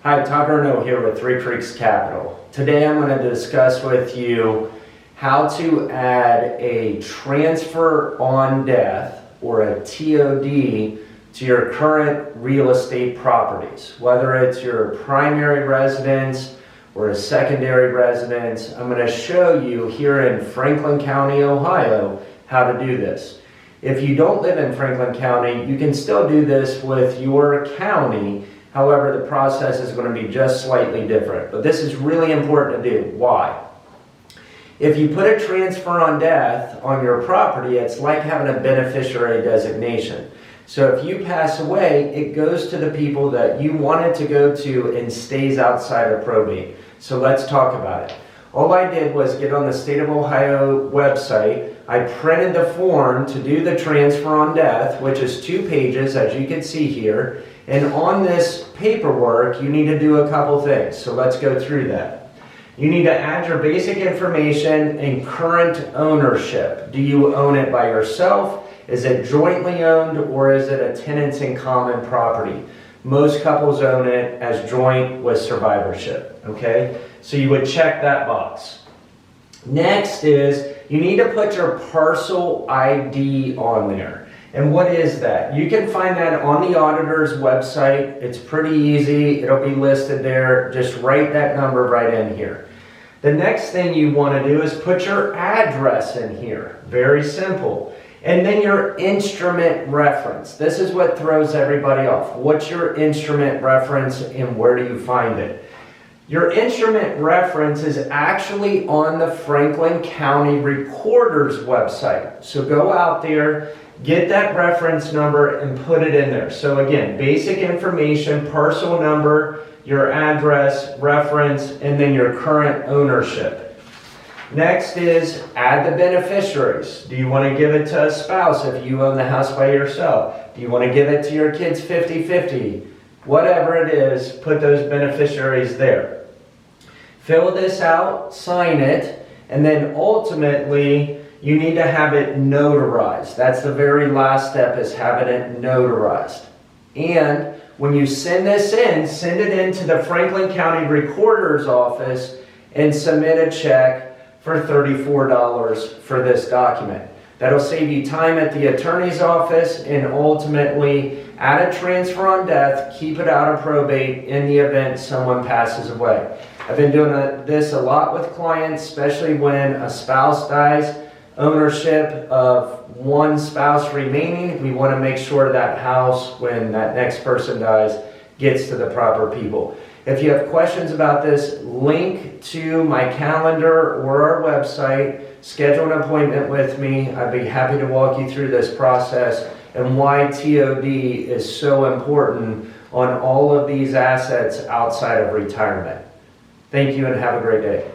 Hi, Todd Garneau here with Three Creeks Capital. Today I'm going to discuss with you how to add a transfer on death or a TOD to your current real estate properties. Whether it's your primary residence or a secondary residence, I'm going to show you here in Franklin County, Ohio, how to do this. If you don't live in Franklin County, you can still do this with your county. However, the process is going to be just slightly different. But this is really important to do. Why? If you put a transfer on death on your property, it's like having a beneficiary designation. So if you pass away, it goes to the people that you wanted to go to and stays outside of probate. So let's talk about it. All I did was get on the State of Ohio website. I printed the form to do the transfer on death, which is 2 pages, as you can see here. And on this paperwork, you need to do a couple things. So let's go through that. You need to add your basic information and current ownership. Do you own it by yourself? Is it jointly owned, or is it a tenants in common property? Most couples own it as joint with survivorship, okay? So you would check that box. Next is you need to put your parcel ID on there. And what is that? You can find that on the auditor's website. It's pretty easy. It'll be listed there. Just write that number right in here. The next thing you want to do is put your address in here. Very simple. And then your instrument reference. This is what throws everybody off. What's your instrument reference and where do you find it? Your instrument reference is actually on the Franklin County Recorder's website. So go out there, get that reference number and put it in there. So again, basic information, parcel number, your address, reference, and then your current ownership. Next is add the beneficiaries. Do you want to give it to a spouse if you own the house by yourself? Do you want to give it to your kids 50-50? Whatever it is, put those beneficiaries there. Fill this out, sign it, and then ultimately you need to have it notarized. That's the very last step, is having it notarized. And when you send this in, send it into the Franklin County Recorder's office and submit a check for $34 for this document. That'll save you time at the attorney's office and ultimately add a transfer on death, keep it out of probate in the event someone passes away. I've been doing this a lot with clients, especially when a spouse dies. Ownership of one spouse remaining, we want to make sure that house, when that next person dies, gets to the proper people. If you have questions about this, link to my calendar or our website, schedule an appointment with me. I'd be happy to walk you through this process and why TOD is so important on all of these assets outside of retirement. Thank you and have a great day.